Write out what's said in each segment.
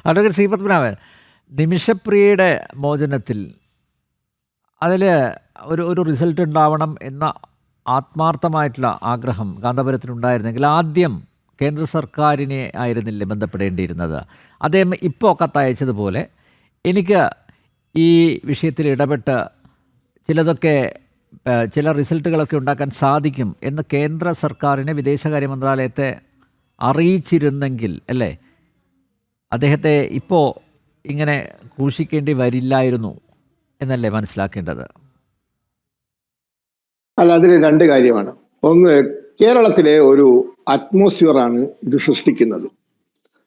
Advocate C Padmanabhan, നിമിഷപ്രിയയുടെ മോചനത്തിൽ അതിൽ ഒരു റിസൾട്ട് ഉണ്ടാവണം എന്ന ആത്മാർത്ഥമായിട്ടുള്ള ആഗ്രഹം കാന്തപുരത്തിനുണ്ടായിരുന്നെങ്കിൽ ആദ്യം കേന്ദ്ര സർക്കാരിനെ ആയിരുന്നില്ലേ ബന്ധപ്പെടേണ്ടിയിരുന്നത്? അദ്ദേഹം ഇപ്പോൾ കത്തയച്ചതുപോലെ എനിക്ക് ഈ വിഷയത്തിൽ ഇടപെട്ട് ചില റിസൾട്ടുകളൊക്കെ ഉണ്ടാക്കാൻ സാധിക്കും എന്ന് കേന്ദ്ര സർക്കാരിനെ, വിദേശകാര്യ മന്ത്രാലയത്തെ അറിയിച്ചിരുന്നെങ്കിൽ അല്ലേ അദ്ദേഹത്തെ ഇപ്പോൾ ഇങ്ങനെ ക്രൂശിക്കേണ്ടി വരില്ലായിരുന്നു എന്നല്ലേ മനസ്സിലാക്കേണ്ടത്? അല്ല, അതിന് രണ്ട് കാര്യമാണ്. ഒന്ന്, കേരളത്തിലെ ഒരു അറ്റ്മോസ്ഫിയറാണ് ഇത് സൃഷ്ടിക്കുന്നത്.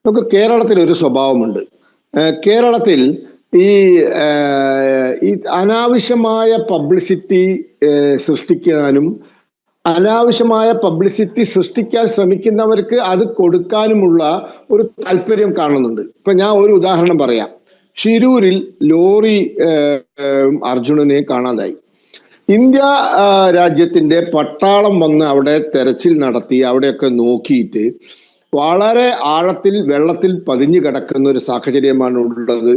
നമുക്ക് കേരളത്തിൽ ഒരു സ്വഭാവമുണ്ട്. കേരളത്തിൽ ഈ അനാവശ്യമായ പബ്ലിസിറ്റി സൃഷ്ടിക്കാനും അനാവശ്യമായ പബ്ലിസിറ്റി സൃഷ്ടിക്കാൻ ശ്രമിക്കുന്നവർക്ക് അത് കൊടുക്കാനുമുള്ള ഒരു താല്പര്യം കാണുന്നുണ്ട്. ഇപ്പൊ ഞാൻ ഒരു ഉദാഹരണം പറയാം. ഷിരൂരിൽ ലോറി അർജുനനെ കാണാതായി. ഇന്ത്യ രാജ്യത്തിന്റെ പട്ടാളം വന്ന് അവിടെ തെരച്ചിൽ നടത്തി അവിടെയൊക്കെ നോക്കിയിട്ട് വളരെ ആഴത്തിൽ വെള്ളത്തിൽ പതിഞ്ഞു കിടക്കുന്ന ഒരു സാഹചര്യമാണ് ഉള്ളത്.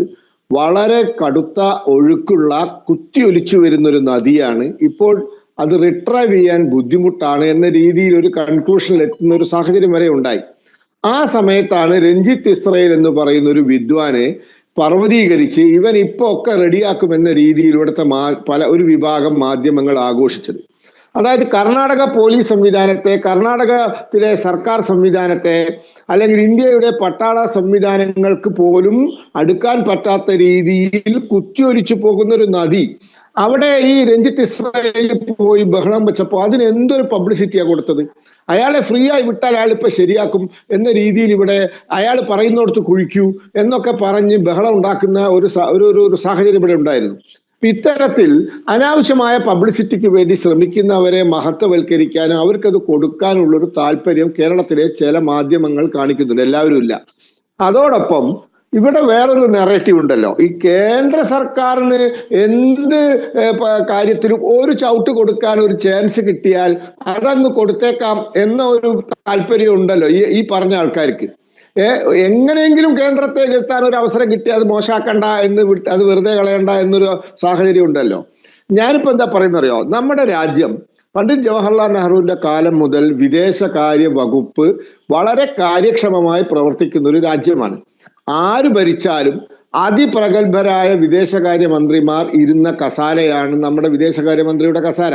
വളരെ കടുത്ത ഒഴുക്കുള്ള കുത്തിയൊലിച്ചു വരുന്ന ഒരു നദിയാണ്. ഇപ്പോൾ അത് റിട്രൈവ് ചെയ്യാൻ ബുദ്ധിമുട്ടാണ് എന്ന രീതിയിൽ ഒരു കൺക്ലൂഷനിൽ എത്തുന്ന ഒരു സാഹചര്യം വരെ ഉണ്ടായി. ആ സമയത്താണ് രഞ്ജിത്ത് ഇസ്രയേൽ എന്ന് പറയുന്ന ഒരു വിദ്വാനെ പർവ്വതീകരിച്ച് ഇവൻ ഇപ്പൊ ഒക്കെ റെഡിയാക്കുമെന്ന രീതിയിൽ ഇവിടുത്തെ ഒരു വിഭാഗം മാധ്യമങ്ങൾ ആഘോഷിച്ചത്. അതായത് കർണാടക പോലീസ് സംവിധാനത്തെ, കർണാടകത്തിലെ സർക്കാർ സംവിധാനത്തെ, അല്ലെങ്കിൽ ഇന്ത്യയുടെ പട്ടാള സംവിധാനങ്ങൾക്ക് പോലും അടുക്കാൻ പറ്റാത്ത രീതിയിൽ കുത്തിയൊലിച്ചു പോകുന്ന ഒരു നദി, അവിടെ ഈ രഞ്ജിത്ത് ഇസ്രായേലിൽ പോയി ബഹളം വെച്ചപ്പോൾ അതിന് എന്തൊരു പബ്ലിസിറ്റിയാണ് കൊടുത്തത്. അയാളെ ഫ്രീ ആയി വിട്ടാൽ അയാൾ ഇപ്പൊ ശരിയാക്കും എന്ന രീതിയിൽ ഇവിടെ അയാൾ പറയുന്നിടത്ത് കുഴിക്കൂ എന്നൊക്കെ പറഞ്ഞ് ബഹളം ഉണ്ടാക്കുന്ന ഒരു സാഹചര്യം ഇവിടെ ഉണ്ടായിരുന്നു. ഇത്തരത്തിൽ അനാവശ്യമായ പബ്ലിസിറ്റിക്ക് വേണ്ടി ശ്രമിക്കുന്നവരെ മഹത്വവൽക്കരിക്കാനും അവർക്കത് കൊടുക്കാനുള്ളൊരു താല്പര്യം കേരളത്തിലെ ചില മാധ്യമങ്ങൾ കാണിക്കുന്നുണ്ട്. എല്ലാവരും ഇല്ല. അതോടൊപ്പം ഇവിടെ വേറൊരു നെറേറ്റീവ് ഉണ്ടല്ലോ. ഈ കേന്ദ്ര സർക്കാരിന് എന്ത് കാര്യത്തിലും ഒരു ചവിട്ട് കൊടുക്കാൻ ഒരു ചാൻസ് കിട്ടിയാൽ അതങ്ങ് കൊടുത്തേക്കാം എന്ന ഒരു താല്പര്യം ഉണ്ടല്ലോ ഈ പറഞ്ഞ ആൾക്കാർക്ക്. എങ്ങനെയെങ്കിലും കേന്ദ്രത്തെ എത്താൻ ഒരു അവസരം കിട്ടി അത് മോശമാക്കണ്ട അത് വെറുതെ കളയണ്ട എന്നൊരു സാഹചര്യം ഉണ്ടല്ലോ. ഞാനിപ്പോ എന്താ പറയുന്നറിയോ, നമ്മുടെ രാജ്യം പണ്ഡിറ്റ് ജവഹർലാൽ നെഹ്റുവിന്റെ കാലം മുതൽ വിദേശകാര്യ വകുപ്പ് വളരെ കാര്യക്ഷമമായി പ്രവർത്തിക്കുന്ന ഒരു രാജ്യമാണ്. ആര് ഭരിച്ചാലും അതിപ്രഗത്ഭരായ വിദേശകാര്യ മന്ത്രിമാർ ഇരുന്ന കസാരയാണ് നമ്മുടെ വിദേശകാര്യമന്ത്രിയുടെ കസാര.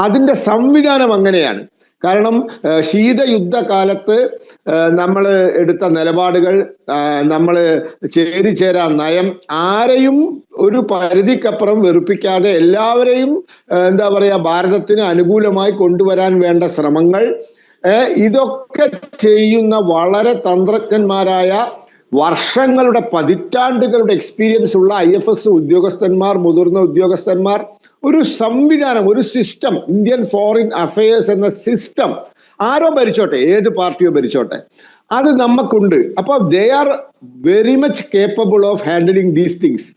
അതിന്റെ സംവിധാനം അങ്ങനെയാണ്. കാരണം ശീതയുദ്ധകാലത്ത് നമ്മൾ എടുത്ത നിലപാടുകൾ, നമ്മൾ ചേരിചേരാ നയം, ആരെയും ഒരു പരിധിക്കപ്പുറം വെറുപ്പിക്കാതെ എല്ലാവരെയും എന്താ പറയാ ഭാരതത്തിന് അനുകൂലമായി കൊണ്ടുവരാൻ വേണ്ട ശ്രമങ്ങൾ, ഇതൊക്കെ ചെയ്യുന്ന വളരെ തന്ത്രജ്ഞന്മാരായ വർഷങ്ങളുടെ പതിറ്റാണ്ടുകളുടെ എക്സ്പീരിയൻസ് ഉള്ള IFS ഉദ്യോഗസ്ഥന്മാർ, മുതിർന്ന ഉദ്യോഗസ്ഥന്മാർ, ഒരു സംവിധാനം, ഒരു സിസ്റ്റം, ഇന്ത്യൻ ഫോറിൻ അഫയേഴ്സ് എന്ന സിസ്റ്റം ആരോ ഭരിച്ചോട്ടെ, ഏത് പാർട്ടിയോ ഭരിച്ചോട്ടെ, അത് നമുക്കുണ്ട്. അപ്പൊ they are very much capable of handling these things.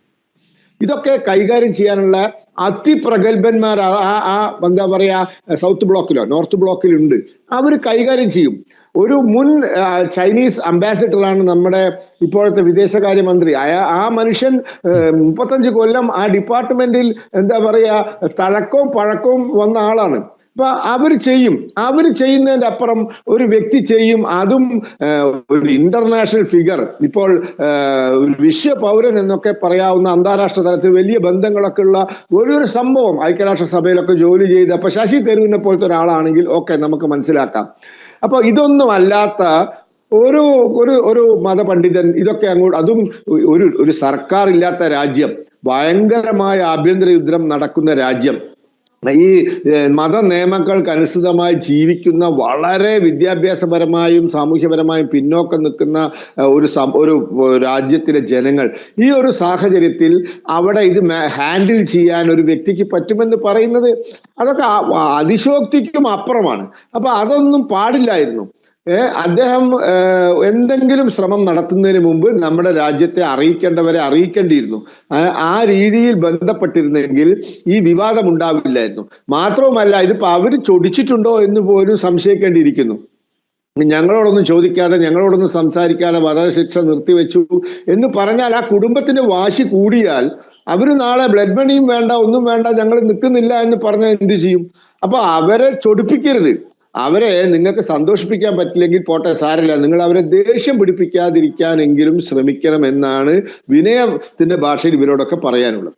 ഇതൊക്കെ കൈകാര്യം ചെയ്യാനുള്ള അതിപ്രഗത്ഭന്മാർ എന്താ പറയാ സൗത്ത് ബ്ലോക്കിലോ നോർത്ത് ബ്ലോക്കിലോ ഉണ്ട്. അവർ കൈകാര്യം ചെയ്യും. ഒരു മുൻ ചൈനീസ് അംബാസിഡറാണ് നമ്മുടെ ഇപ്പോഴത്തെ വിദേശകാര്യമന്ത്രി. ആ മനുഷ്യൻ 35 കൊല്ലം ആ ഡിപ്പാർട്ട്മെന്റിൽ എന്താ പറയാ തഴക്കവും പഴക്കവും വന്ന ആളാണ്. അപ്പൊ അവര് ചെയ്യുന്നതിന്റെ അപ്പുറം ഒരു വ്യക്തി ചെയ്യും. അതും ഒരു ഇന്റർനാഷണൽ ഫിഗർ, ഇപ്പോൾ വിശ്വ പൗരൻ എന്നൊക്കെ പറയാവുന്ന അന്താരാഷ്ട്ര തലത്തിൽ വലിയ ബന്ധങ്ങളൊക്കെ ഉള്ള ഒരു സംഭവം, ഐക്യരാഷ്ട്ര സഭയിലൊക്കെ ജോലി ചെയ്ത് അപ്പൊ ശശി തരൂരിനെ പോലത്തെ ഒരാളാണെങ്കിൽ ഓക്കെ, നമുക്ക് മനസ്സിലാക്കാം. അപ്പൊ ഇതൊന്നും അല്ലാത്ത ഒരു മതപണ്ഡിതൻ ഇതൊക്കെ അങ്ങോട്ട്, അതും ഒരു സർക്കാർ ഇല്ലാത്ത രാജ്യം, ഭയങ്കരമായ ആഭ്യന്തര യുദ്ധം നടക്കുന്ന രാജ്യം, ഈ മത നിയമങ്ങൾക്ക് അനുസൃതമായി ജീവിക്കുന്ന വളരെ വിദ്യാഭ്യാസപരമായും സാമൂഹ്യപരമായും പിന്നോക്കം നിൽക്കുന്ന ഒരു രാജ്യത്തിലെ ജനങ്ങൾ, ഈ ഒരു സാഹചര്യത്തിൽ അവിടെ ഇത് ഹാൻഡിൽ ചെയ്യാൻ ഒരു വ്യക്തിക്ക് പറ്റുമെന്ന് പറയുന്നത് അതൊക്കെ അതിശോക്തിക്കും അപ്പുറമാണ്. അപ്പൊ അതൊന്നും പാടില്ലായിരുന്നു. അദ്ദേഹം എന്തെങ്കിലും ശ്രമം നടത്തുന്നതിന് മുമ്പ് നമ്മുടെ രാജ്യത്തെ അറിയിക്കേണ്ടവരെ അറിയിക്കേണ്ടിയിരുന്നു. ആ രീതിയിൽ ബന്ധപ്പെട്ടിരുന്നെങ്കിൽ ഈ വിവാദം ഉണ്ടാവില്ലായിരുന്നു. മാത്രവുമല്ല, ഇതിപ്പോ അവര് ചൊടിച്ചിട്ടുണ്ടോ എന്ന് പോലും സംശയിക്കേണ്ടിയിരിക്കുന്നു. ഞങ്ങളോടൊന്നും ചോദിക്കാതെ ഞങ്ങളോടൊന്നും സംസാരിക്കാതെ വധശിക്ഷ നിർത്തിവെച്ചു എന്ന് പറഞ്ഞാൽ ആ കുടുംബത്തിന്റെ വാശി കൂടിയാൽ അവര് നാളെ ബ്ലഡ് മണിയും വേണ്ട ഒന്നും വേണ്ട ഞങ്ങൾ നിൽക്കുന്നില്ല എന്ന് പറഞ്ഞാൽ എന്ത് ചെയ്യും? അപ്പൊ അവരെ ചൊടിപ്പിക്കരുത്. അവരെ നിങ്ങൾക്ക് സന്തോഷിപ്പിക്കാൻ പറ്റില്ലെങ്കിൽ പോട്ടെ, സാരമില്ല, നിങ്ങൾ അവരെ ദേഷ്യം പിടിപ്പിക്കാതിരിക്കാനെങ്കിലും ശ്രമിക്കണം എന്നാണ് വിനയത്തിന്റെ ഭാഷയിൽ ഇവരോടൊക്കെ പറയാനുള്ളത്.